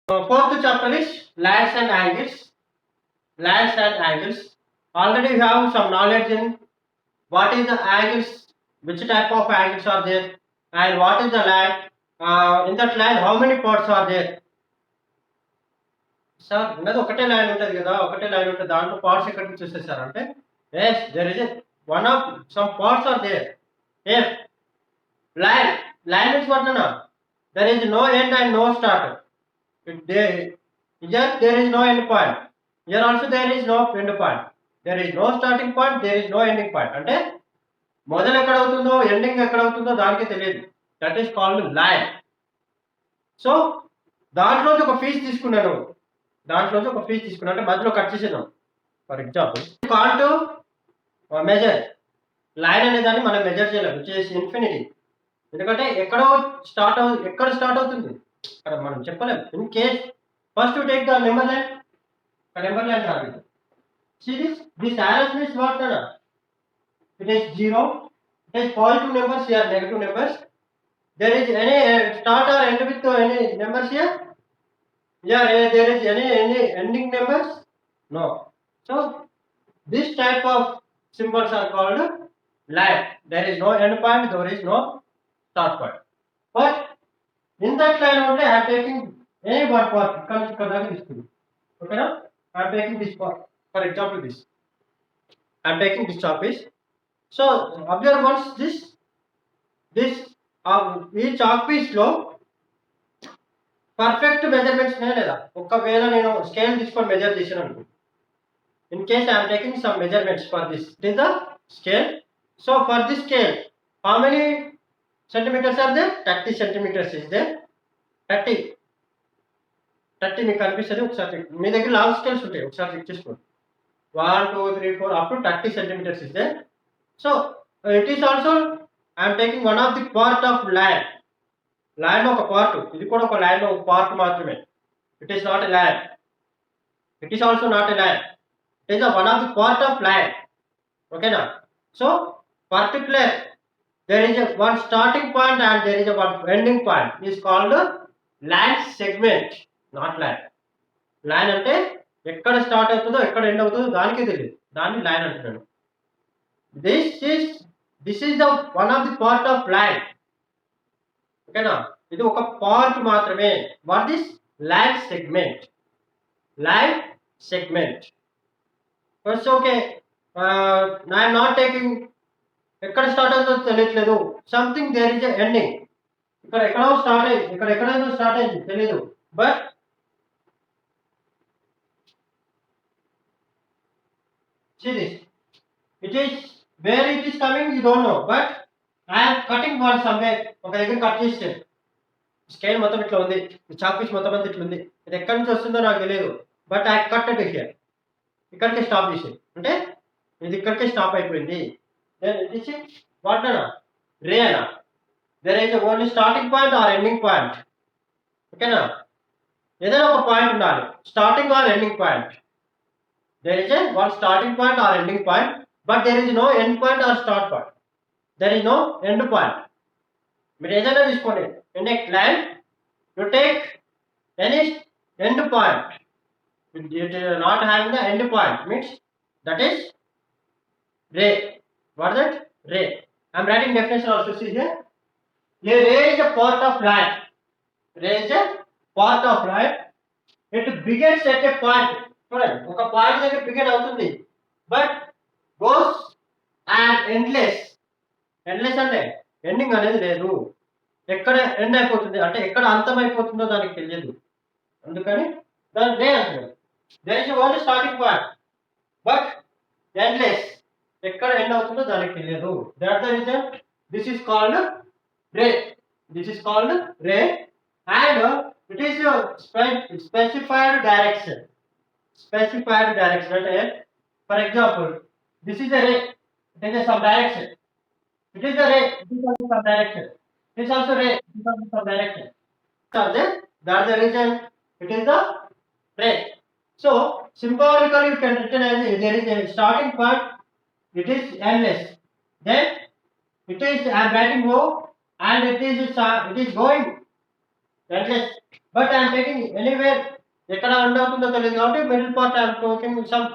Fourth chapter is lines and angles. Lines and angles. Already we have some knowledge in what is the angles, which type of angles are there, and what is the line. In that line, how many parts are there? Sir ఉన్నది ఒకటే line ఉంటుంది కదా, ఒకటే line ఉంటుంది, దాంట్లో parts ఎక్కడి నుంచి వస్తాయి సార్ అంటే, yes there is one of some parts are there. F line, line is what na, there is no end and no start. Here there is no end point, here also there is no end point, there is no starting point, there is no ending point. అంటే మొదలు ఎక్కడ అవుతుందో ending ఎక్కడ అవుతుందో దానికి తెలియదు. That is called line. So దాంట్లోంచి ఒక ఫీజ్ తీసుకున్నాను, దాంట్లోంచి ఒక ఫీజ్ తీసుకున్నాను అంటే మధ్యలో కట్ చేసేద్దాం. For example call to measure line అనే దాన్ని మనం మెజర్ చేయలేము, విచ్ ఇస్ ఇన్ఫినిటీ. ఎందుకంటే ఎక్కడ స్టార్ట్ అవుతుంది అక్కడ మనం చెప్పలేము. In case first take the number line, number line రాదు. See this arrows means what na? It is 0, it is positive numbers here, negative numbers. There is any start or end with any numbers here? Yeah, there is any ending numbers? No. So this type of symbols are called line. There is no end point, there is no start point. But in that line only I am taking any one part. Okay now? I am taking this part. For example, this. I am taking this chalk piece. So observe once this ఈ chalk piece లో perfect measurements లేదా, ఒకవేళ నేను scale తీసుకొని measure చేసాను అనుకో, in case I'm taking some measurements for this, it is the scale. So for this scale how many centimetres are there? 30 centimetres is there. 30 మీకు కనిపిస్తుంది. ఒకసారి మీ దగ్గర లాంగ్ స్కేల్స్ ఉంటాయి, ఒకసారి చెక్ చేసుకోండి. 1 2 3 4 up to 30 centimetres is there. So it is also I am taking one of the part of line. Line ఒక part, ఇది కూడా ఒక లైన్ ఒక పార్ట్ మాత్రమే. It is not a line, it is also not a line, it is one of the part of line. ఓకేనా? So particular there is a one starting point and there is a one ending point is called line segment, not line. Line అంటే ఎక్కడ start అవుతుందో ఎక్కడ end అవుతుందో దానికే తెలియదు, దాన్ని line అంటున్నాను. This is the one of the part of line. ఓకేనా? ఇది ఒక పార్ట్ మాత్రమే. What is line segment? Line segment. First okay, I'm not taking ఎక్కడ స్టార్ట్ అవుతుందో తెలియట్లేదు. Something there is ending. ఇక్కడ ఎక్కడో స్టార్ట్ అయింది, ఇక్కడ ఎక్కడైనా స్టార్ట్ అయింది తెలియదు. But see this, it is where it is coming you don't know, but I am cutting one somewhere. ఒక దగ్గర కట్ చేస్తే స్కేల్ మొత్తం ఇట్లా ఉంది, చాక్ పీస్ మొత్తం అంతా ఇట్లా ఉంది, ఇది ఎక్కడి నుంచి వస్తుందో నాకు తెలియదు. But I cut it here, ఇక్కడికే స్టాప్ చేసి, అంటే ఇది ఇక్కడికే స్టాప్ అయిపోయింది. Then it is what na? Ray na. There is only starting point or ending point. Okay na? ఏదైనా ఒక పాయింట్ ఉండాలి, starting or ending point. There is a one starting point or ending point, but there is no end point or start point. There is no end point. మీరు ఏదైనా తీసుకోండి, in a line you take any end point. It is not having the end point means that is ray. What is that? Ray. I am writing definition also. See here. A ray is a part of light. Ray is a part of light. It begins at a point. చూడండి, ఒక point దగ్గర begin అవుతుంది, but goes and endless. Endless అంటే ending అనేది లేదు, ఎక్కడ end అయిపోతుంది అంటే ఎక్కడ అంతం అయిపోతుందో దానికి తెలియదు. అందుకని దాని రే అంటారు. There is only starting point but endless, ఎక్కడ ఎండ్ అవుతుందో దానికి తెలియదు. That the reason this is called ray. This is called ray and it is specified direction. Specified direction అంటే, for example this is a ray, it is some direction, it is a ray, it is also some direction, it is also ray, it is also some direction. So that the reason it is the ray. So symbolically you can written as there is a starting point, it is endless, then it is I am writing O and it is going endless. But I am taking anywhere ఎక్కడ end అవుతుందో తెలియదు కాబట్టి middle part I am taking some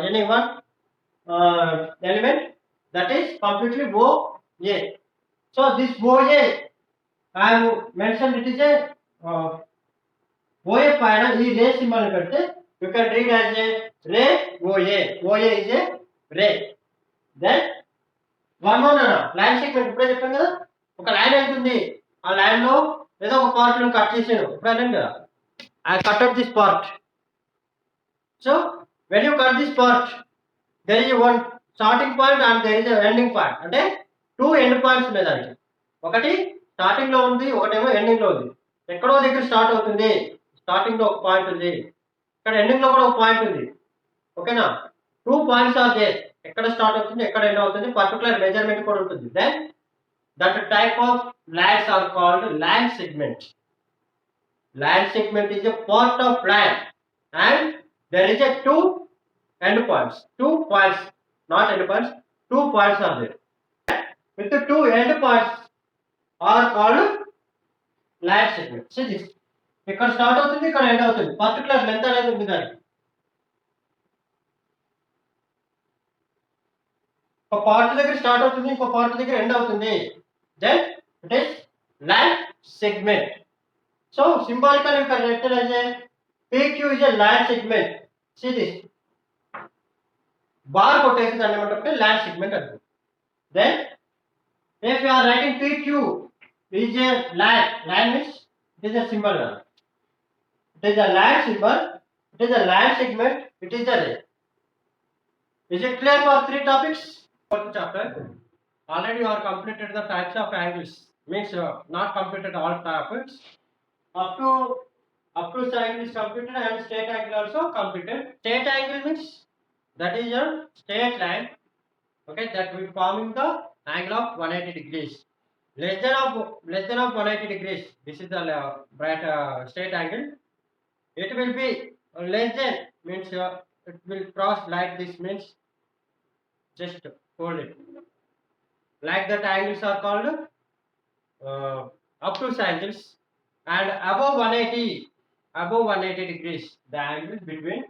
any one element that is completely OA. So this OA I have mentioned it is a OA పైన ఈ రే symbol పెడితే you can read as a ray OA. OA is a ray. Then one more అన్న line segment ఇప్పుడే చెప్పాం కదా, ఒక line వెళ్తుంది, ఆ లైన్ లో ఏదో ఒక పార్ట్ లో కట్ చేసాను ఇప్పుడు అన్నాను కదా, I cut out this part. So when you cut this part there is one starting point and there is ending point. అంటే టూ ఎండ్ పాయింట్స్ ఉన్నాయి దానికి, ఒకటి స్టార్టింగ్ లో ఉంది, ఒకటేమో ఎండింగ్ లో ఉంది. ఎక్కడో దగ్గర స్టార్ట్ అవుతుంది, స్టార్టింగ్ లో ఒక పాయింట్ ఉంది, ఇక్కడ ఎండింగ్ లో కూడా ఒక పాయింట్ ఉంది. ఓకేనా, టూ పాయింట్స్ ఆర్ దేర్, ఎక్కడ స్టార్ట్ అవుతుంది ఎక్కడ ఎండ్ అవుతుంది, పర్టికులర్ మెజర్మెంట్ కూడా ఉంటుంది. Then that type of lines are called line segment. Line segment is a part of line and there is a two end points. 2 points, not end points, 2 points are there. With the two end points are called line segment. See this. ఇక్కడ start అవుతుంది, ఇక్కడ end అవుతుంది, particular length అనేది ఉంది దానికి. ఒక part దగ్గర start అవుతుంది, ఇంకో పార్ట్ దగ్గర ఎండ్ అవుతుంది. Then it is line segment. So symbolically you can write it as a PQ is a line segment. See this. Bar కొట్టేసి దాన్ని ఏమంటే line segment అంటారు. Then if you are writing PQ is a line, line means it is a symbol. It is a line symbol. It is a line segment. It is a ray. Is it clear for three topics? Fourth chapter. Already you are completed the types of angles. Means not completed all topics. Up to triangle is completed and straight angle also completed. Straight angle means that is a straight line, okay, that will forming the angle of 180 degrees. Less than of 180 degrees, this is the bright straight angle. It will be less than means it will cross like this, means just hold it like that. Angles are called obtuse angles. And above 180 degrees, the angle between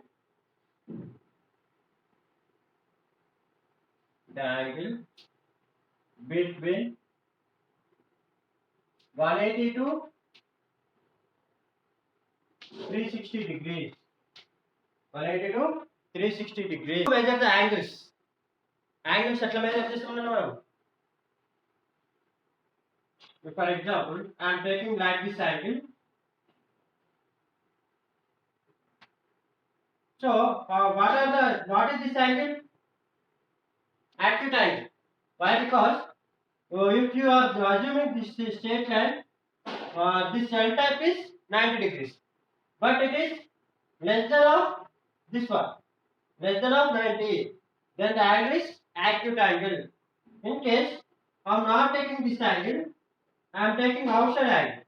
180 to 360 degrees. 180 to 360 degrees. Measure the angles. Angles ఎట్లా measure చేస్తున్నాం మనం? For example, I am taking like this angle. So, what is this angle? Acute angle. Why? Because if you are assuming this straight line, this L type is 90 degrees, but it is less than of this one, less than of 90. Then the angle is acute angle. In case I am not taking this angle, I am taking outside angle.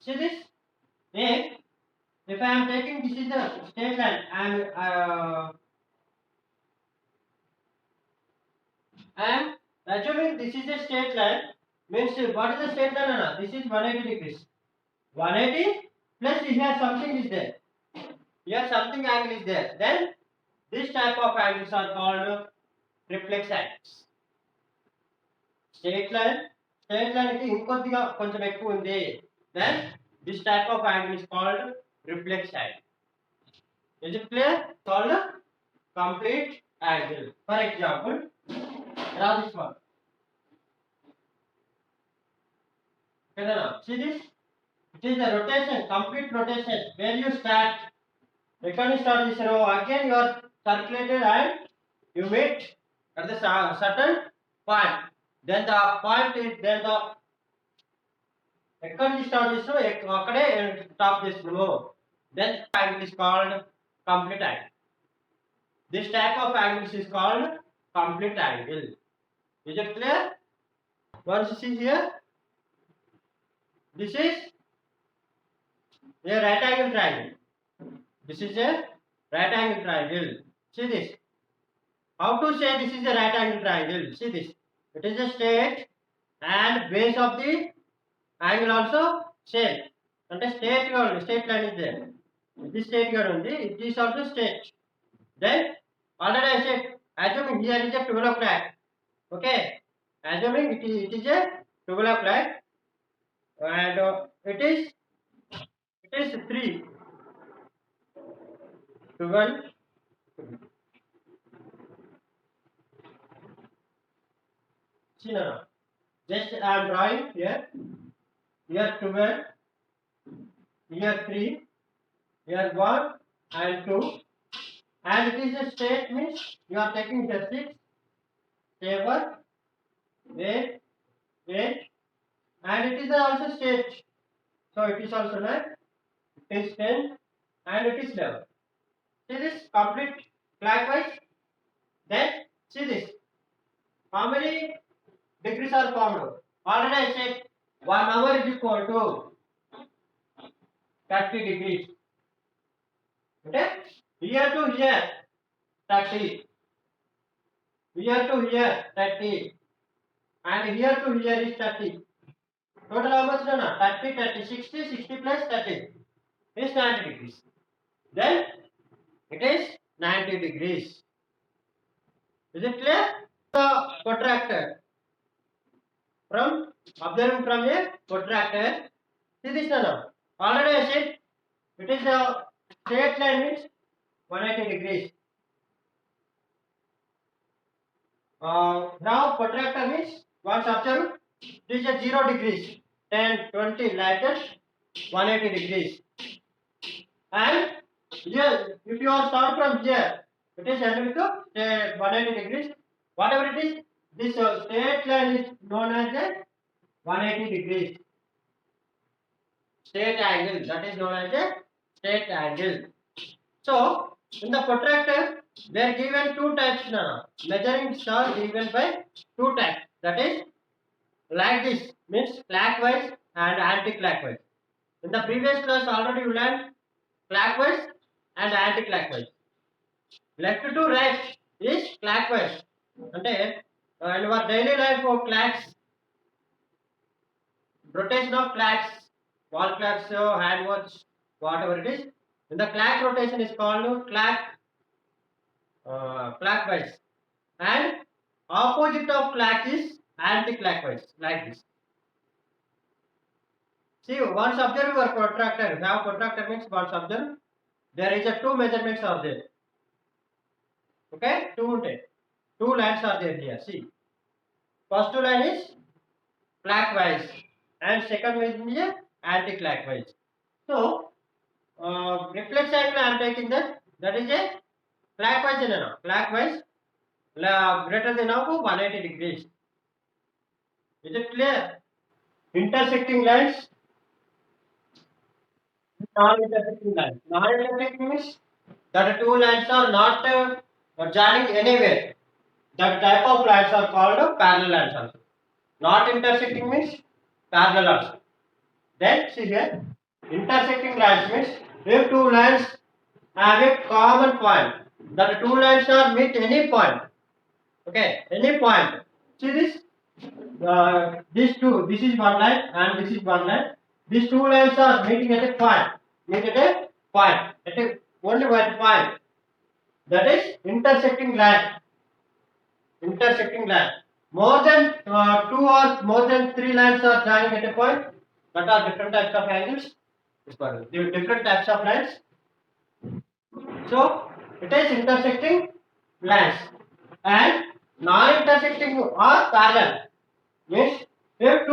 See this? If I am taking this is the straight line, I am assuming this is a straight line. Means what is the straight line? Anna? This is 180 degrees. 180 plus here something is there. Here something angle is there. Then this type of angles are called reflex angles. Straight line కి ఇంకొద్దిగా కొంచెం ఎక్కువ ఉంది. Then this type of angle is called reflex angle. Is it clear? Called complete angle. For example, draw this one. Okay, now see this? It is a rotation, complete rotation. Where you start? When you start this row, again you are circulated and you meet at the certain point. Then the point is the ఎక్కడి నుంచి start చేస్తున్నావు అక్కడే stop చేస్తున్నాము. Then angle is called complete angle. This type of angles is called complete angle. Is it clear? Once you see here, this is a right angle triangle. This is a right angle triangle. See this. How to say this is a right angle triangle? See this. It is a straight and base of the angle also same. అంటే straight గా ఉంది, straight line is there. ఇది straight గా ఉంది, it is also straight. Then already I said, assuming here is a 12 o'clock. Okay, assuming it is a 12 o'clock and it is 3 12. See now, just I am drawing here 12, here 3, here 1 and 2, and it is a straight means you are taking the 6, 7, 8, 8, and it is also straight, so it is also 9, it is 10 and it is 11. See this complete clockwise. Then see this, how many degrees are formed? Already I said 1 hour is equal to 30 degrees. Okay, here to here 30, here to here 30, and here to here is 30. Total how much done? 30, 30, 60, 60 plus 30 is 90 degrees. Then it is 90 degrees. Is it clear? The protractor. From observing from a protractor. See this now. Already I said it is a straight line means 180 degrees. Now protractor means once observe, this is a 0 degrees, 10, 20 like that, 180 degrees. And here, if you are start from here, it is ending to 180 degrees. Whatever it is, this straight line is known as a 180 degrees. Straight angle, that is known as a straight angle. So, in the protractor, they are given two types now. Measuring are given by two types. That is, like this means clockwise and anti-clockwise. In the previous class, already you learned clockwise and anti-clockwise. Left to right is clockwise. And in our daily life of clocks, rotation of clocks, wall clocks, hand watch, whatever it is, in the clock rotation is called clockwise, and opposite of clock is anti-clockwise, like this. See, once observe your protractor. Now protractor means once observe, there is a two measurements are there. Okay, two lines are there here. See, first line is clockwise and second line is anti-clockwise. So reflex angle I am taking that is a clockwise, clockwise greater than or 180 degrees. Is it clear? Intersecting lines, non-intersecting lines. Non-intersecting means that the two lines are not joining anywhere. That type of lines are called parallel lines also. Not intersecting means parallel also. Then see here, intersecting lines means if two lines have a common point, that the two lines are meet any point. Okay, any point. See this, these two, this is one line and this is one line. These two lines are meeting at a point. Meet at a point. At a only one point. That is intersecting line. Intersecting line. More than two or more than three lines are joining at a point. That are different types of angles. Different types of lines. So it is intersecting lines. And non-intersecting or parallel means if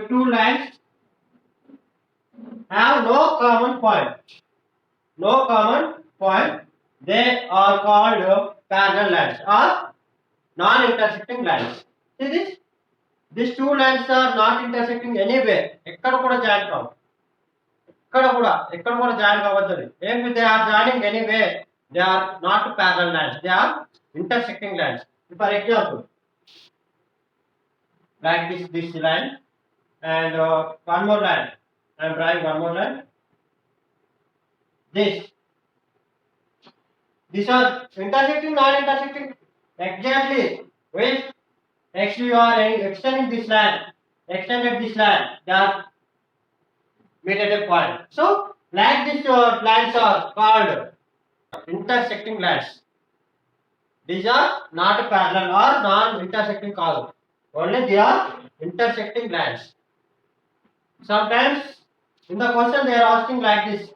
two lines have no common point, they are called parallel lines or non-intersecting lines. See this, these two lines are not intersecting anywhere. ఎక్కడ కూడా join కావు, ఎక్కడ కూడా join కావద్దు. If they are joining anywhere, they are not parallel lines, they are intersecting lines. For example, like this line and one more line. I am drawing one more line. These are intersecting, non-intersecting. Exactly. If you are extending this line, extended this line, they are meet at a point. So, like this lines are called intersecting lines. These are not parallel or non-intersecting column. Only they are intersecting lines. Sometimes in the question they are asking like this.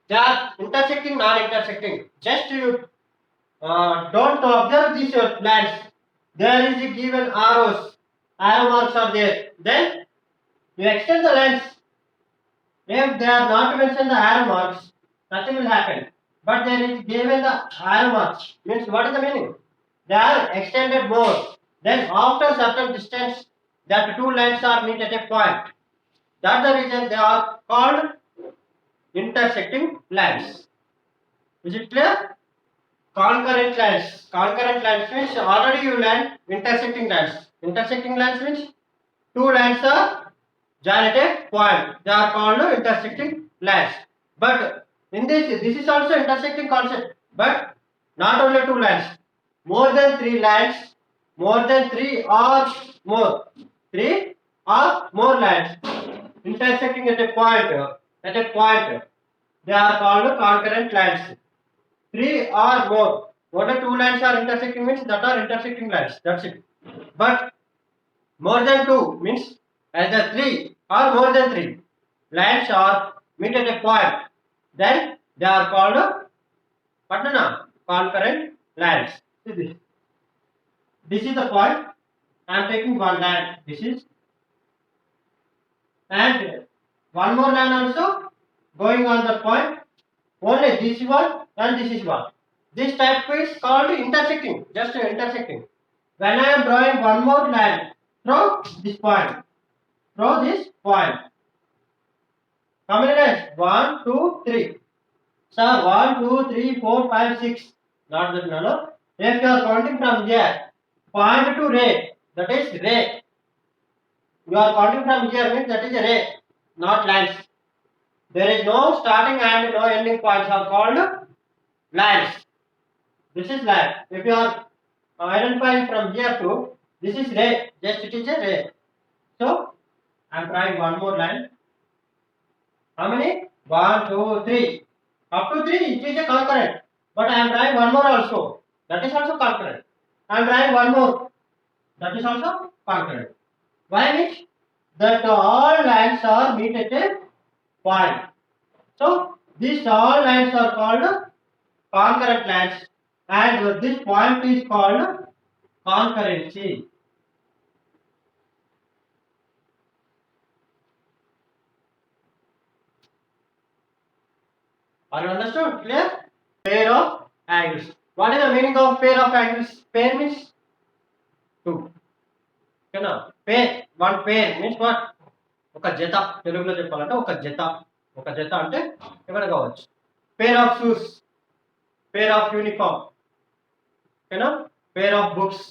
They are intersecting, non-intersecting. Just you don't observe these lines. There is a given arrows, arrow marks are there. Then you extend the lines. If they are not mentioned the arrow marks, nothing will happen. But there is given the arrow marks. Means what is the meaning? They are extended more. Then after certain distance, that two lines are meet at a point. That's the reason they are called intersecting lines. Is it clear? Concurrent lines. Concurrent lines means already you learned intersecting lines. Intersecting lines means two lines are join at a point. They are called intersecting lines. But in this is also intersecting concept. But not only two lines. More than three lines. More than three or more. Three or more lines intersecting at a point. At a point. They are called concurrent lines. Three or more. What are two lines are intersecting means that are intersecting lines. That's it. But more than two means either three or more than three lines are meet at a point. Then they are called patana concurrent lines. See this. This is the point. I am taking one line. This is and one more line also going on the point. Only this one and this is one. This type is called intersecting, just intersecting. When I am drawing one more line through this point, through this point. How many lines? 1, 2, 3. So 1, 2, 3, 4, 5, 6. Not that no. If you are counting from here, point to ray, that is ray. You are counting from here means that is a ray, not lines. There is no starting and no ending points are called lines. This is line. If you are identifying from here to this is ray, just it is a ray. So I am trying one more line. How many? 1, 2, 3. Up to 3 it is a concurrent. But I am trying one more also. That is also concurrent. I am trying one more. That is also concurrent. Why means that all lines are meet at a point. So these all lines are called concurrent lines and this point is called concurrency. Are you understood? Clear? Pair of angles. What is the meaning of pair of angles? Pair means two. Okay, pair. One pair means what? ఒక జత తెలుగులో చెప్పాలంటే ఒక జత ఒక జత అంటే ఏమైనా కావచ్చు pair of shoes pair of uniform ఓకేనా pair of books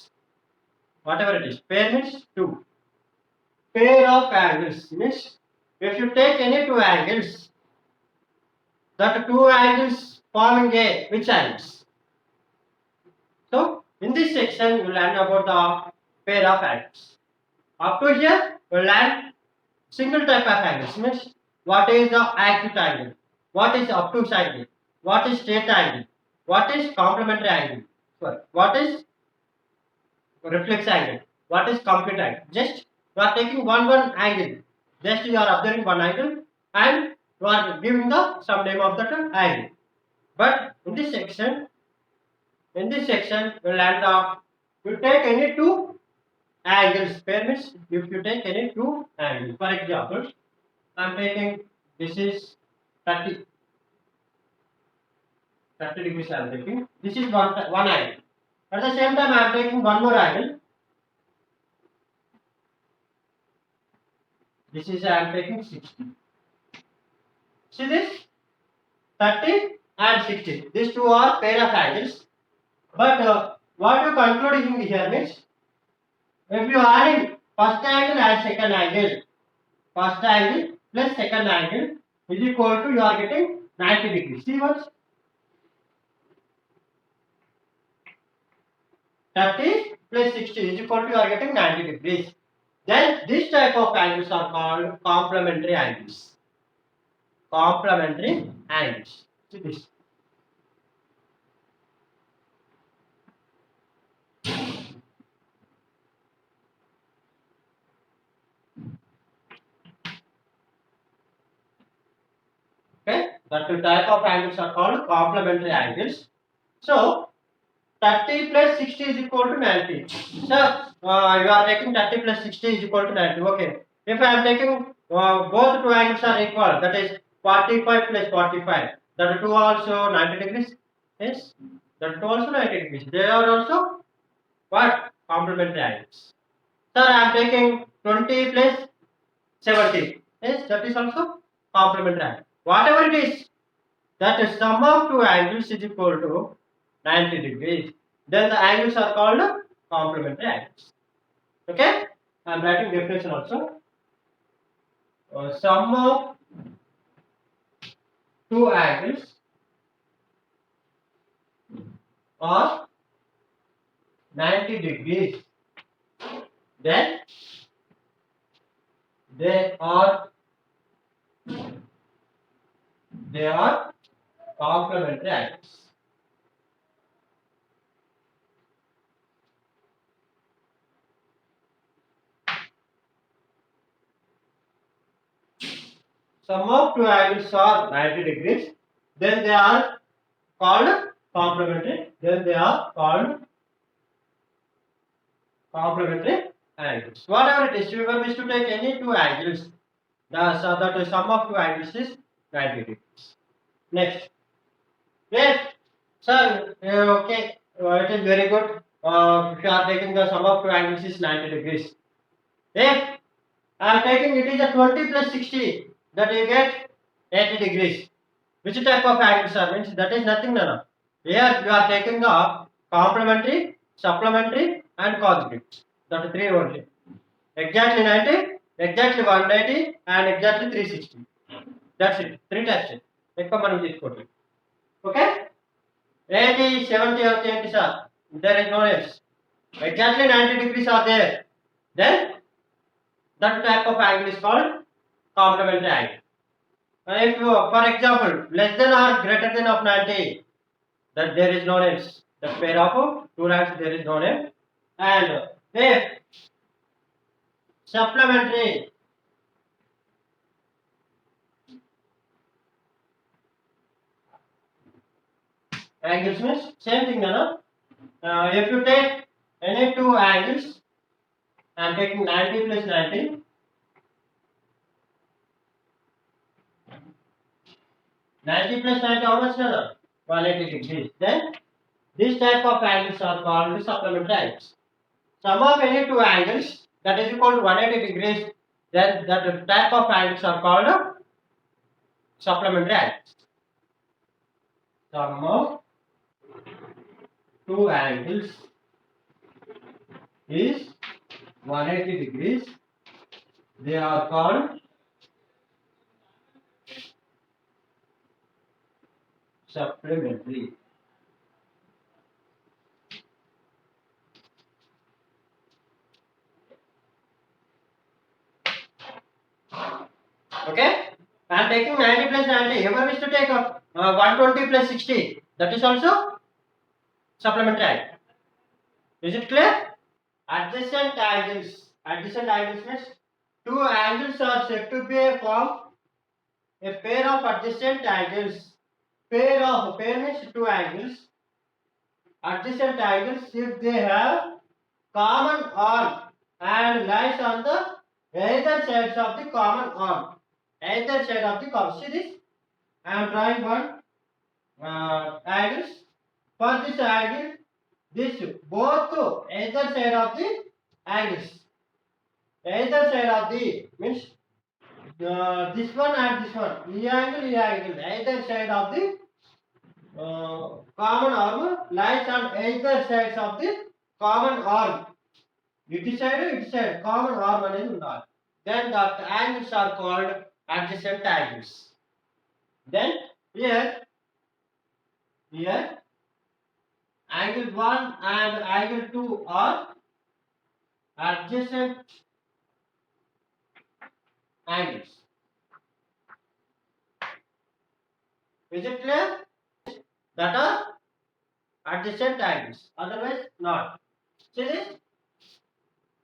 whatever it is pair means two pair of angles means if you take any two angles that two angles forming a which angles. So in this section you learn about the pair of angles. Up to here you learn single type of angles means what is the acute angle, what is obtuse angle, what is straight angle, what is complementary angle, sorry, what is reflex angle, what is compute angle. Just you are taking one angle, just you are observing one angle and you are giving the some name of that angle. But in this section you learn the you take any two angles. Pair means if you take any two angles. For example, I am taking this is 30 degrees. I am taking this is one angle. At the same time, I am taking one more angle. This is I am taking 60. See this 30 and 60. These two are pair of angles. But what you concluding here means if you are adding first angle and second angle, first angle plus second angle is equal to you are getting 90 degrees. See what? 30 plus 60 is equal to you are getting 90 degrees. Then this type of angles are called complementary angles. Complementary angles. See this. Okay, that type of angles are called complementary angles. So 30 plus 60 is equal to 90. So you are taking 30 plus 60 is equal to 90. Okay. If I am taking both two angles are equal, that is 45 plus 45. That two also 90 degrees. Yes. That two also 90 degrees. They are also what? Complementary angles. Sir, I am taking 20 plus 70. Yes, that is also complementary angle. Whatever it is, that is sum of two angles is equal to 90 degrees. Then the angles are called complementary angles. Okay? I am writing definition also. Sum of two angles are 90 degrees. Then they are complementary angles. Sum of two angles are 90 degrees. Then they are called complementary. Then they are called complementary angles. Whatever it is, we wish to take any two angles. The sum of two angles is 90 degrees. Next. Yes, sir. Okay, it is very good. If you are taking the sum of two angles is 90 degrees. If I am taking it is a 20 plus 60, that you get 80 degrees. Which type of angles are means that is nothing no. Here you are taking the complementary, supplementary, and conjugates. That is three only. Exactly 90, exactly 180, and exactly 360. That's it. Three types. ఎక్కువ మనం తీసుకోండి. Okay? 80, 70 or 80 sir. There is no else. Exactly 90 degrees are there. Then that type of angle is called complementary angle. If you, for example, less than or greater than of 90, that there is no else. The pair of two lines there is no name. And if supplementary angles means same thing, no? If you take any two angles, I am taking 90 plus 90. 90 plus 90, how much? No? 180 degrees. Then this type of angles are called supplementary angles. Sum of any two angles that is equal to 180 degrees. Then that type of angles are called supplementary angles. Sum of two angles is 180 degrees. They are called supplementary. Okay? I am taking 90 plus 90. Ever wish to take 120 plus 60. That is also supplementary angle. Is it clear? Adjacent angles. Adjacent angles means two angles are said to be a pair of adjacent angles. Pair means two angles. Adjacent angles if they have common arm and lies on the either sides of the common arm. Either side of the common. See this? I am drawing one angles. For this angle, this both either side of the angles. Either side of the means this one and this one. E angle. Either side of the common arm lies on either sides of the common arm. It side, common arm అనేది ఉండాలి. Then the angles are called adjacent angles. Then here angle 1 and angle 2 are adjacent angles. Is it clear? That are adjacent angles, otherwise not. See this?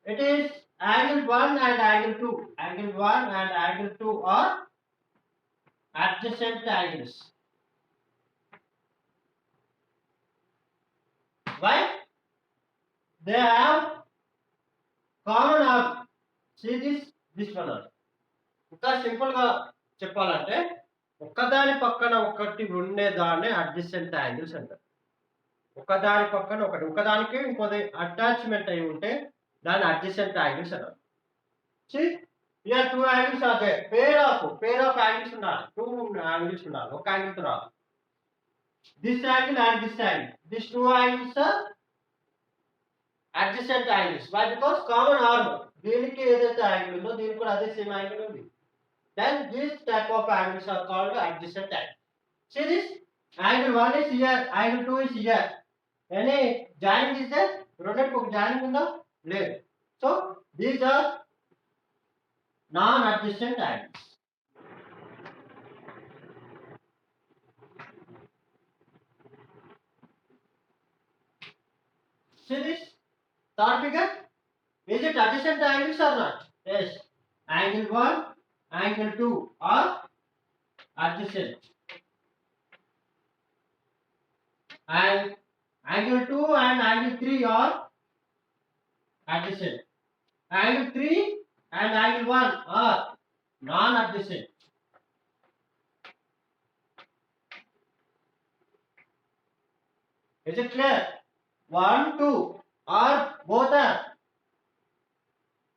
It is angle 1 and angle 2. Angle 1 and angle 2 are adjacent angles. Why? They have common arm. See this one. ఇంకా simple గా చెప్పాలంటే ఒకదాని పక్కన ఒకటి ఉండేదాన్ని adjacent angles అంటారు. ఒకదాని పక్కన ఒకటి, ఒకదానికి ఇంకోది అటాచ్మెంట్ అయి ఉంటే దాన్ని అడ్జసెంట్ యాంగిల్స్ అంటారు. See, here two angles are there. Pair of angles ఉండాలి. Two angles ఉండాలి. ఒక యాంగిల్ తో రాదు. This angle and this angle. These two angles are adjacent angles. Why? Because common arm. దీనికి ఏదైతే యాంగిల్ ఉందో దీనికి కూడా అదే సేమ్ యాంగిల్ ఉంది. Then this type of angles are called adjacent angles. See this? Angle 1 is here, angle 2 is here. Any joining is there? రెండింటికి ఒక joining ఉందా? లేదు. So these are non-adjacent angles. See this third figure? Is it adjacent angles or not? Yes. Angle 1, angle 2 are adjacent. And angle 2 and angle 3 are adjacent. Angle 3 and angle 1 are non-adjacent. Is it clear? 1, 2 are both are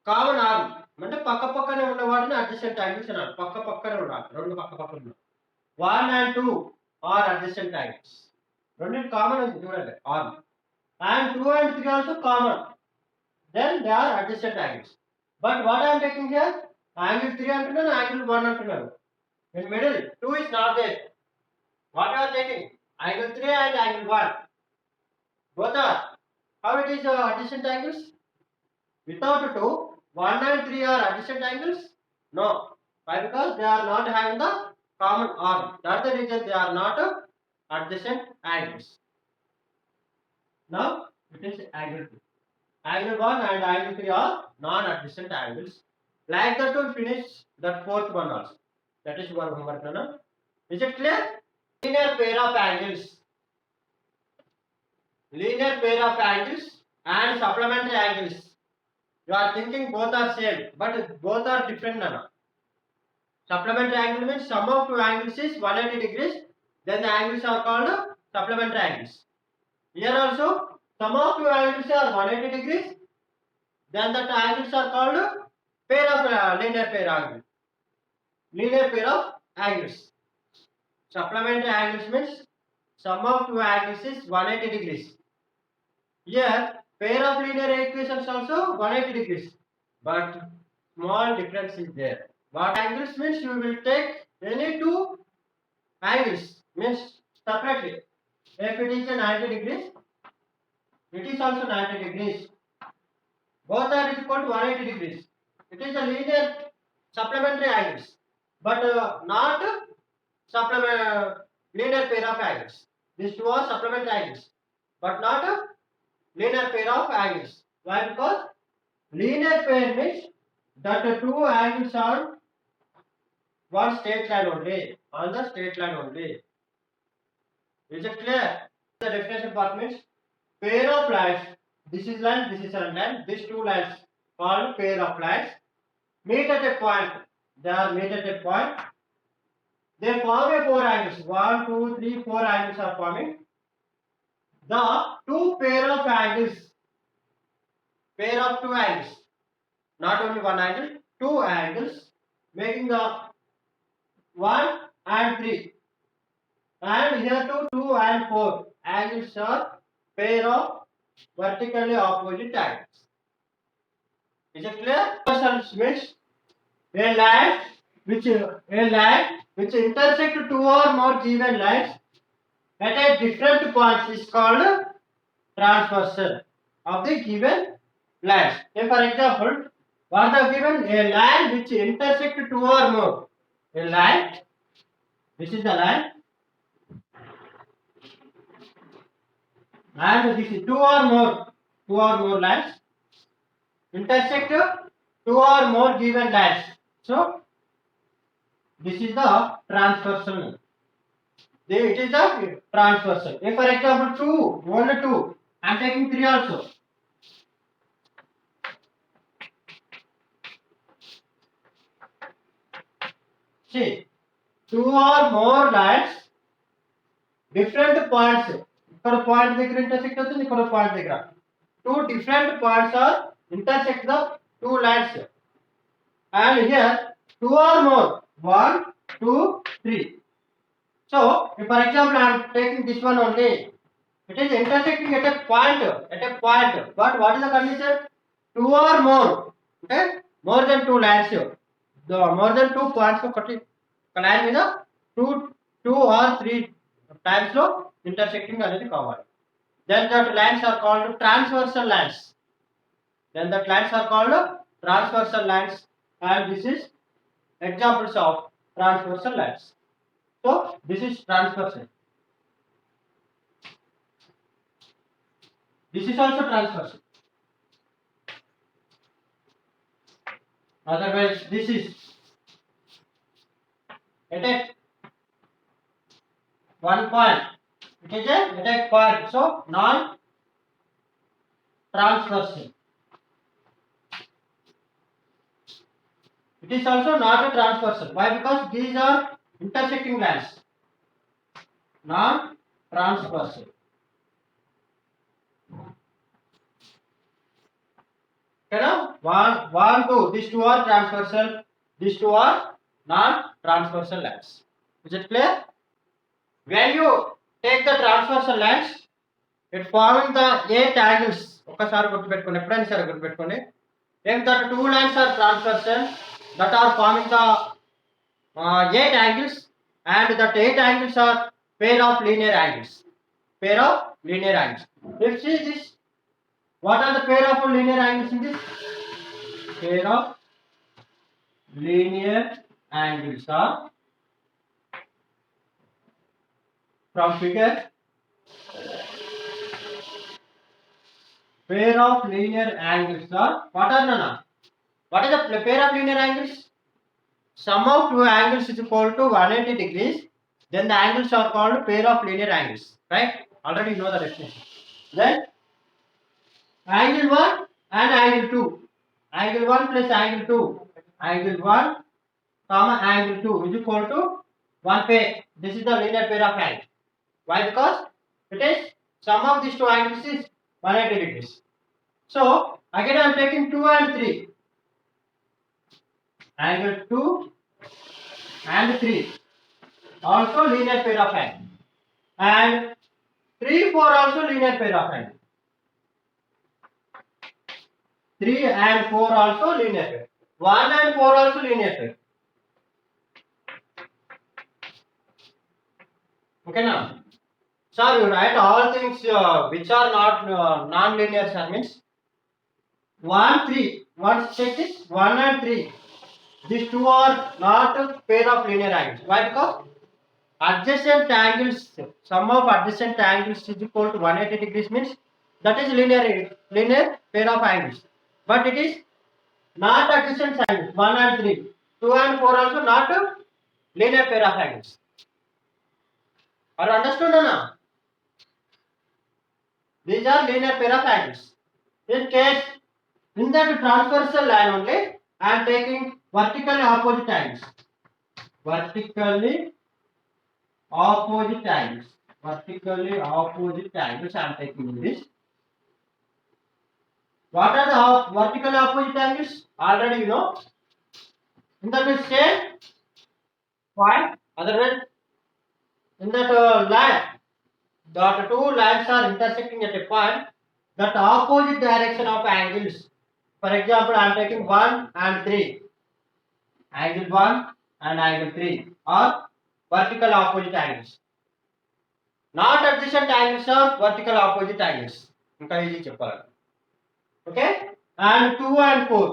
common arm. అంటే పక్క పక్కనే ఉన్న వాటిని adjacent angles అన్నారు. పక్క పక్కనే ఉండాలి, రెండు పక్క పక్కన ఉన్నాయి. 1 and 2 are adjacent angles. రెండింటి కామన్ ఉంది చూడండి arm. And 2 and 3 also common. Then they are adjacent angles. But what I am taking here, angle 3 అంటున్నాను, angle 1 అంటున్నాను. In middle 2 is not there. What you are taking? Angle 3 and angle 1. Both are. How it is adjacent angles? Without 2, 1 and 3 are adjacent angles? No. Why? Because they are not having the common arm. That's the reason they are not adjacent angles. Now it is angle 2. Angle 1 and angle 3 are non-adjacent angles. Like that to finish that fourth one also. That is your homework. No? Is it clear? Linear pair of angles. Linear pair of angles and supplementary angles. You are thinking both are same, but both are different. Nana. Supplementary angle means sum of two angles is 180 degrees. Then the angles are called supplementary angles. Here also sum of two angles are 180 degrees. Then the angles are called pair of linear pair angle. Linear pair of angles. Supplementary angles means sum of two angles is 180 degrees. Here pair of linear equations also 180 degrees, but small difference is there. What angles means you will take any two angles means separately. If it is a 90 degrees, it is also 90 degrees. Both are equal to 180 degrees. It is a linear supplementary angles, but not linear pair of angles. These two are supplementary angles, but not linear pair of angles. Why? Because linear pair means that the two angles are one straight line only, on the straight line only. Is it clear? The definition part means pair of lines. This is line, this is a line. These two lines called pair of lines meet at a point. They are meet at a point. They form a four angles. 1, 2, 3, 4 angles are forming. The two pair of angles, pair of two angles, not only one angle, two angles, making the 1 and 3. And here too 2 and 4 angles are pair of vertically opposite angles. Is it clear? First means a line which intersect two or more given lines at a different points is called transversal of the given lines. If for example, what the given a line which intersect two or more, a line, this is the line, and this is two or more lines intersect two or more given lines. So this is the transversal. It is the transversal. If for example two, only two, I am taking three also. See, two or more lines, different points. ఇక్కడ point దగ్గర intersect అవుతుంది, ఇక్కడ point దగ్గర. Two different points are intersect the two lines. And here two or more, one, two, three. So, if for example I am taking this one only, it is intersecting at a point. But what is the condition? Two or more. Okay, more than two lines. The more than two points line మీద two or three times లో intersecting అనేది కావాలి. Then that lines are called transversal lines. And this is examples of transversal lines. So this is transversal. This is also transversal. Otherwise, this is at one point. It is a point. So non-transversal. It is also not a transversal. Why? Because these are intersecting lines. Non-transversal. One, two. These two are transversal. These two are non-transversal lines. Is it clear? When you take the transversal lines, it forming the 8 angles. ఒకసారి గుర్తుపెట్టుకోండి, ఎప్పుడైనా సరే గుర్తుపెట్టుకోండి. If the two lines are transversal, that are forming the 8 angles, and that 8 angles are pair of linear angles. If see this, what are the pair of linear angles in this? Pair of linear angles are from figure. Pair of linear angles are what are nana? What is the pair of linear angles? Sum of two angles is equal to 180 degrees. Then the angles are called pair of linear angles. Right? Already you know the definition. Then angle 1 and angle 2. Angle 1 plus angle 2. Angle 1 comma angle 2 is equal to one pair. This is the linear pair of angles. Why? Because it is sum of these two angles is 180 degrees. So again I am taking 2 and 3. Angle 2 and 3 also linear pair of angles. And 3, 4 also linear pair of angles. 3 and 4 also linear pair. 1 and 4 also linear pair. Okay now. So you write all things which are not non-linear, sir, means 1, 3. What check this? 1 and 3. These two are not a pair of linear angles. Why? Because adjacent angles, sum of adjacent angles is equal to 180 degrees, means that is linear pair of angles. But it is not adjacent angles. 1 and 3. 2 and 4 also not a linear pair of angles. Are you understood or not? These are linear pair of angles. In case, in that transversal line only, I am taking vertically opposite angles. Vertically opposite angles I am taking in this. What are the vertically opposite angles? Already you know. In that same point, otherwise in that line, the two lines are intersecting at a point, that opposite direction of angles. For example, I am taking 1 and 3. Angle 1 and angle 3 are vertical opposite angles. Not adjacent angles are vertical opposite angles. ఇంకా easy చెప్పాలి. Okay, and 2 and 4.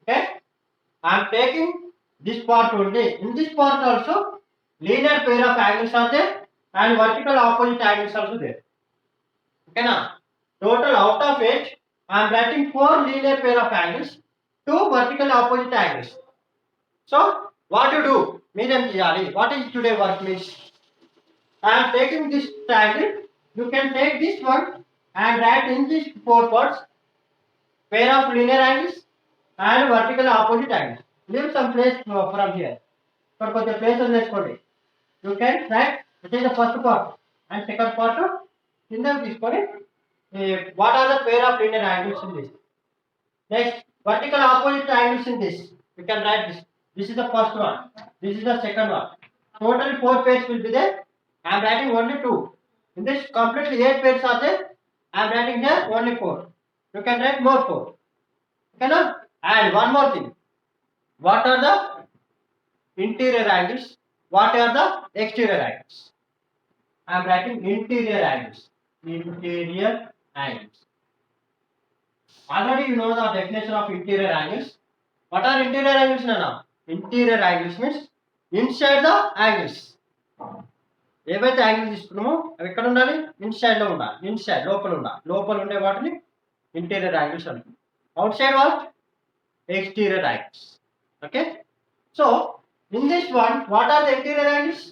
Okay, I am taking this part only. In this part also linear pair of angles are there and vertical opposite angles also there. Okay na, total out of it I am writing 4 linear pair of angles, 2 vertical opposite angles. So what to do, mean cheyali, what is today work means, I am taking this triangle, you can take this one and write in these 4 parts pair of linear angles and vertical opposite angles. Leave some place from here. For the place on this body, you can write it is the first part and second part in this body. What are the pair of linear angles in this? Next, vertical opposite angles in this. You can write this. This is the first one. This is the second one. Total 4 pairs will be there. I am writing only 2. In this completely 8 pairs are there. I am writing here only 4. You can write more 4. Okay, no? And one more thing. What are the interior angles? What are the exterior angles? I am writing interior angles. Interior angles. Already you know the definition of interior angles. What are interior angles, Nana? Interior angles means inside the angles. ఏవైతే angle తీసుకున్నామో అవి ఎక్కడ ఉండాలి, inside లో ఉండాలి. Inside లోపల ఉండాలి. లోపల ఉండే వాటిని ఇంటీరియర్ యాంగిల్స్ అంటారు. Out side what, exterior angles. Okay, so in this one what are the interior angles?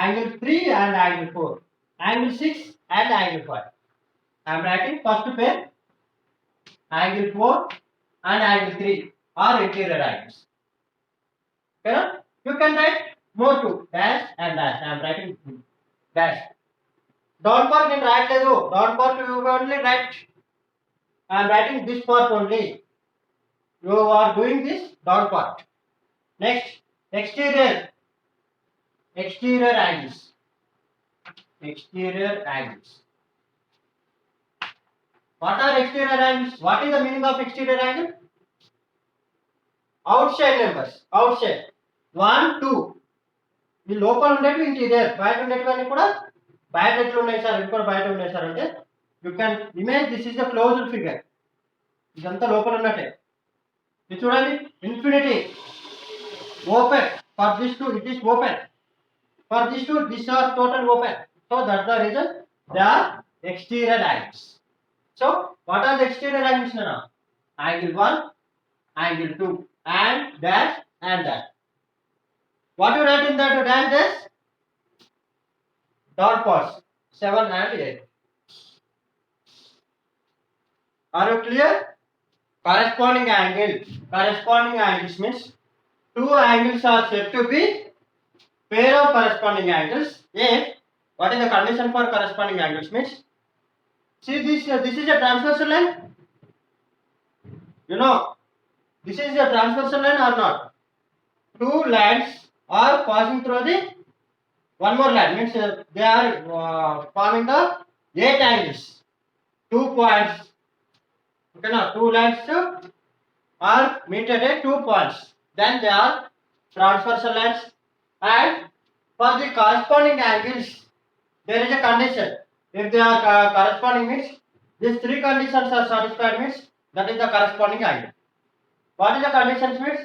Angle 3 and angle 4, angle 6 and angle 5. I am writing first pair angle 4 and angle 3 are interior angles. Okay, you can write more to dash and dash. I am writing dash. Down part in right ledu, down part you only write. I am writing this part only. You are doing this down part. Next, exterior angles. Exterior angles. What are exterior angles? What is the meaning of exterior angle? Outside numbers. Outside 1 2. ఈ లోపల ఉండేవి interior, బయట ఉండేటివన్నీ కూడా బయట ఎట్లా ఉన్నాయి sir, ఇది కూడా బయట ఉన్నాయి సార్ అంటే you can imagine this is the closed figure. ఇదంతా లోపల ఉన్నట్టే. ఇది చూడండి, infinity open, for this to it is open, for this to this are total open. So that the reason they are exterior angles. So what are the exterior angles now? Angle 1, angle 2 and dash and dash. What you write in that dash dash? Dot parts 7 and 8. Are you clear? Corresponding angles means 2 angles are said to be pair of corresponding angles. If what is the condition for corresponding angles means, see this is a transversal line. You know this is a transversal line or not? 2 lines are passing through the one more line, means they are forming the 8 angles, 2 points. Okay, now 2 lines are meet at 2 points, then they are transversal lines. And for the corresponding angles there is a condition. If they are corresponding means these 3 conditions are satisfied means that is the corresponding angle. What is the conditions means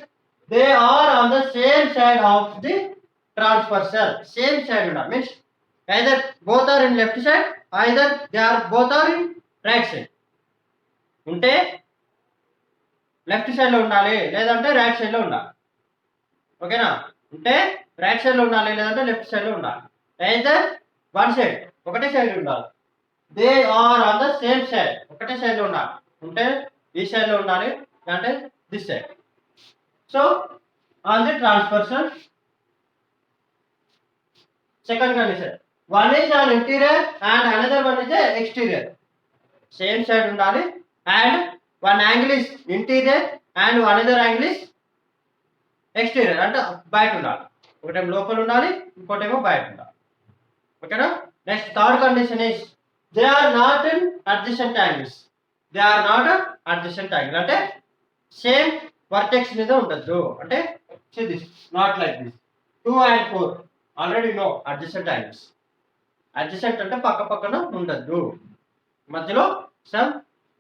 they are on the same side of the transversal. Same side means either both are in left side, either they are both are in right side. ఉంటే left side లో ఉండాలి, లేదంటే right side లో ఉండాలి. ఓకేనా, ఉంటే right side లో ఉండాలి, లేదంటే లెఫ్ట్ సైడ్ లో ఉండాలి. either వన్ సైడ్, ఒకటే సైడ్ ఉండాలి. They are on the same side, ఒకటే సైడ్ లో ఉండాలి. ఉంటే ఈ సైడ్ లో ఉండాలి, అంటే this side. So on the transversal, second condition, one is an interior and another one is a exterior. Same side undali and one angle is interior and one other angle is exterior, అంటే బయట ఉండాలి. ఒకటేమో లోపల ఉండాలి, ఇంకోటేమో బయట ఉండాలి. ఓకేనా. Next third condition is they are not in adjacent angles. They are not adjacent angle అంటే సేమ్ వర్టెక్స్ మీద ఉండొద్దు. అంటే see this, not like this. 2 and 4 already no adjacent angles. Adjacent అంటే పక్క పక్కన ఉండద్దు, మధ్యలో సమ్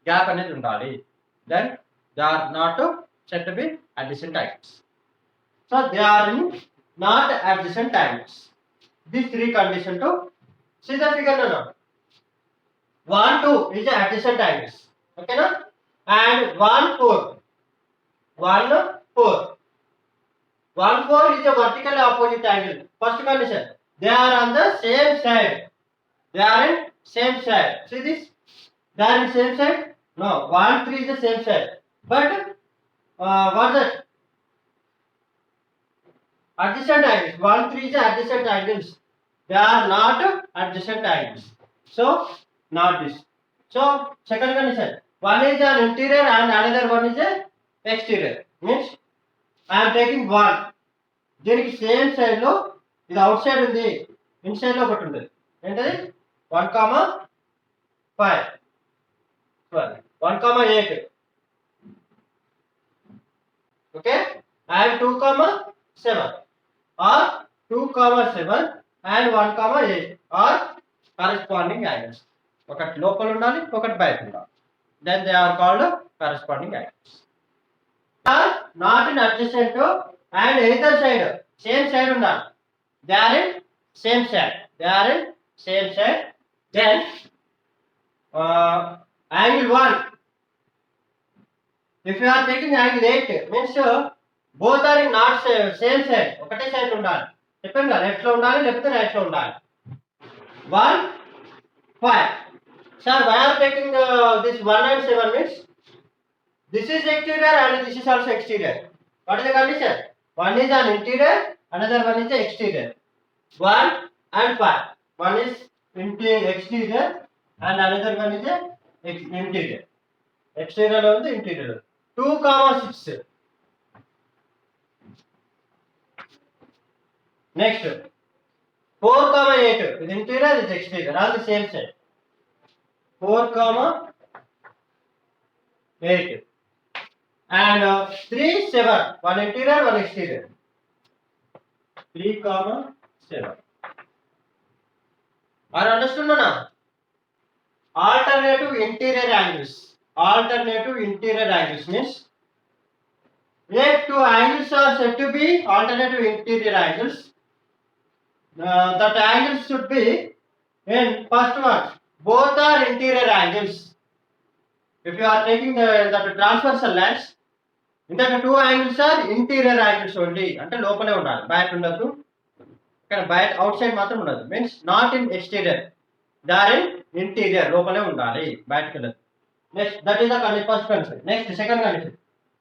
గ్యాప్ అనేది ఉండాలి. Then they are not said to be adjacent angles. So they are not adjacent angles. These three conditions to see the figure now. 1 2 is the adjacent angles, okay na, and 1 4 1 4 1 4 is a vertically opposite angle. First condition, they are on the same side, they are in same side. See this, they are in same side. No, 1 3 is the same side, but what's that, adjacent angles. 1 3 is adjacent angles, they are not adjacent angles, so not this. So second condition, one is an interior and another one is a exterior. Means I am taking one, దీనికి same side లో ఇది out side ఉంది, in side లో ఒకటి ఉంది. ఏంటది 1,5 1,8. Okay, and 2,7 or 2,7 and 1,8 are corresponding angles. ఒకటి లోపల ఉండాలి, ఒకటి బయట ఉండాలి. Then they are called corresponding angles. Are not in adjacent and either side, same side ఉండాలి. They are in same side, they are in same side. Then angle 1, if you are taking angle 8 means both are in not same side, ఒకటే side ఉండాలి. చెప్పండి కదా, left లో ఉండాలి లేకపోతే right లో ఉండాలి. 1 5. Sir, why are taking this 1 and 7 means this is exterior and this is also exterior. What is the condition? One is an interior, another one is the exterior. 1 and 5. One is exterior and another one is the interior. Exterior and the interior. 2,6. Next 4,8 is interior, is exterior, all the same side. 4,8 and 3 7, one interior, one exterior. 3,7. Are understood na? Alternative interior angles. Alternative interior angles means if two angles are said to be alternative interior angles, that angles should be in first one, both are interior angles. If you are taking that transversal lines, in that two angles are interior angles only, అంటే లోపలే ఉండాలి, బయట ఉండదు. ఇక్కడ బయట out side మాత్రం ఉండదు, means not in exterior, they are in interior, లోపలే ఉండాలి, బయటకు ఉండదు. Next that is the first condition. Next second condition,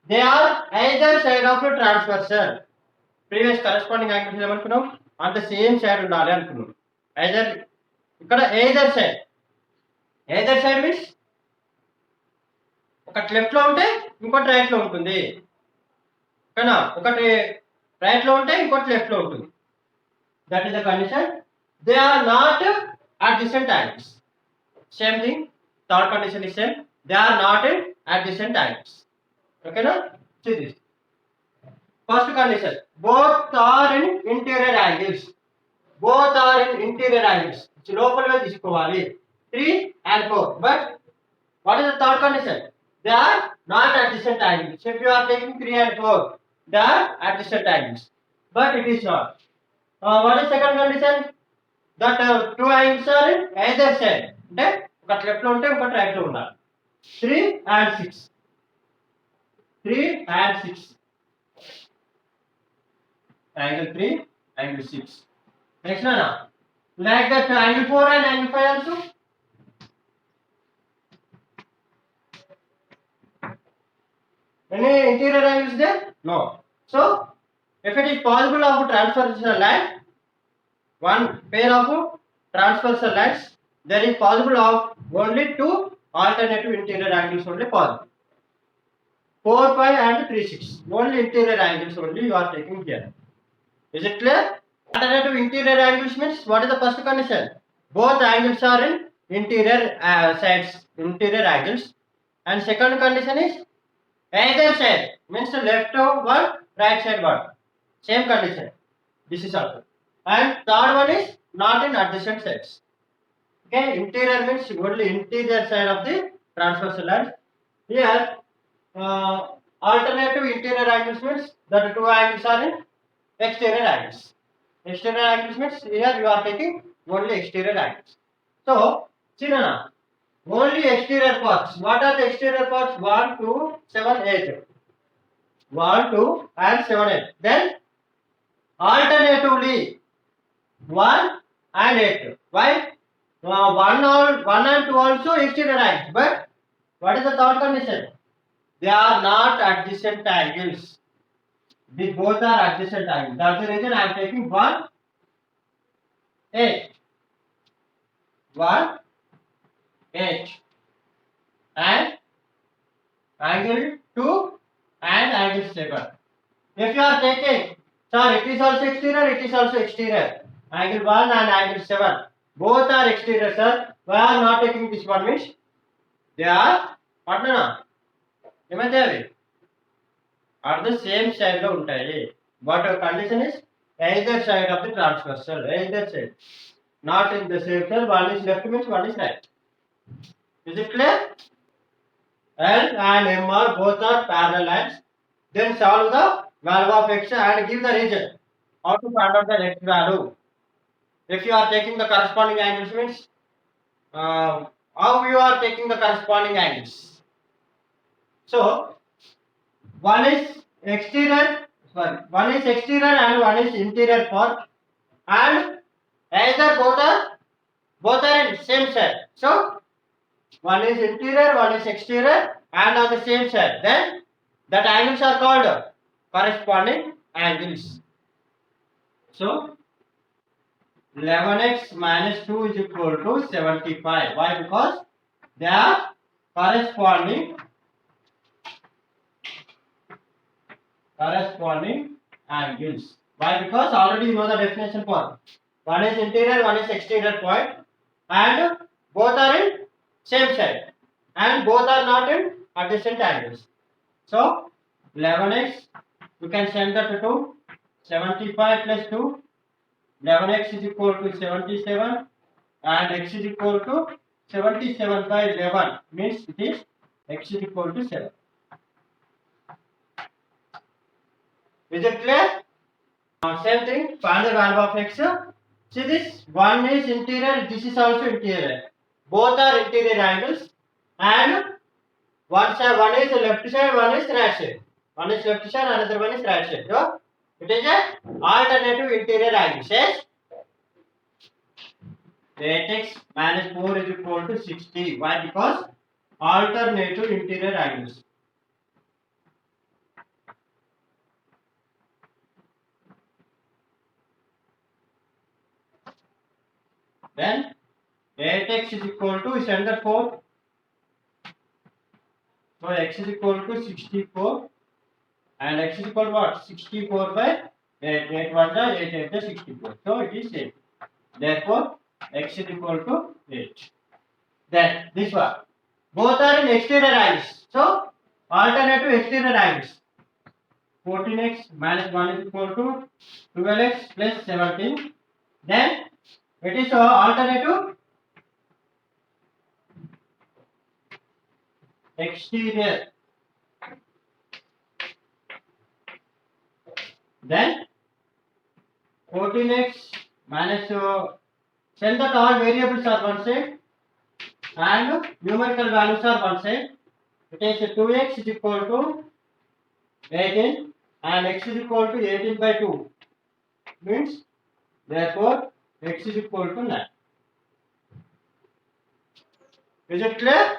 they are either side of transversal. Previous corresponding angles ఏమనుకున్నాం, అంత సేమ్ సైడ్ ఉండాలి అనుకున్నాం. ఐదర్ ఇక్కడ either side, either side means ఒకటి లెఫ్ట్ లో ఉంటే ఇంకోటి రైట్ లో ఉంటుంది, కదా, ఒకటి రైట్ లో ఉంటే ఇంకోటి లెఫ్ట్ లో ఉంటుంది. That is the condition, they are not adjacent angles. Same thing, third condition is same, they are not in adjacent angles. Okay na? See this. First condition, both are in interior angles. Both are in interior angles. లోపలవే తీసుకోవాలి 3 and 4. But what is the third condition? They are not adjacent angles. If you are taking 3 and 4, they are adjacent angles, but it is not. What is second condition? That two angles are in either side, అంటే ఒకటి left లో ఉంటే ఒకటి right లో ఉండాలి. 3 and 6, 3 and 6, angle 3, angle 6. Next one, like that angle 4 and angle 5 also. Any interior angles there? No. So if it is possible of transversal line, one pair of transversal lines, there is possible of only two alternative interior angles only possible. 4 5 and 3 6, only interior angles only you are taking here. Is it clear? Alternative interior angles means what is the first condition? Both angles are in interior sides, interior angles. And second condition is either side, means left one, right side one. Same condition. This is also. and third one is not in adjacent sides. Okay, interior means only interior side of the transversal lines. Here, uh, alternative interior angles means that two angles are in exterior angles. Exterior angles means here you are taking only exterior angles. So, Chinana, only exterior parts. What are the exterior parts? 1, 2, 7, 8. 1, 2 and 7, 8. Then alternatively 1 and 8. Why? 1 and 2 also exterior angles. But what is the third condition? They are not adjacent angles. These both are adjacent angles. That's the reason I am taking 1, 8. 1, 8. And angle 2 and angle 7. If you are taking, sir, it is also exterior, it is also exterior. Angle 1 and angle 7. Both are exterior, sir. Why are not taking this one means? They are, what no? Imagine are the same side lo untayi. But condition is either side of the transversal, either side. Not in the same side, one is left means one is right. Is it clear? L and M are both are parallel lines. Then solve the value of x and give the region. How to find out the x value? If you are taking the corresponding angles means how you are taking the corresponding angles. So one is exterior, one is exterior and one is interior part, and either both are in same side. So one is interior, one is exterior, and on the same side. Then that angles are called corresponding angles. So 11x minus 2 is equal to 75. Why? Because they are corresponding angles. Why? Because already you know the definition for one is interior, one is exterior point, and both are in same side, and both are not in adjacent angles. So 11x, you can send that to 75 plus 2. 11x is equal to 77 and x is equal to 77 by 11 means it is x is equal to 7. Is it clear? Same thing, find the value of x. See this, one is interior, this is also interior. Both are interior angles and one is left side, one is right side. One is left side, another one is right side. So it is a alternative interior angle. Says 8x minus 4 is equal to 60. Why? Because alternative interior angles. Then 8x is equal to send that 4. So x is equal to 64 and x is equal to what? 64 by 8. 8 1 8 8 64. So it is 8. Therefore x is equal to 8. Then this one. Both are in exterior angles. So alternative exterior angles. 14x minus 1 is equal to 12x plus 17. Then it is alternative exterior. Then 14x minus send that all variables are one side and numerical values are one side. It is 2x is equal to 18 and x is equal to 18 by 2 means therefore x is equal to 9. Is it clear?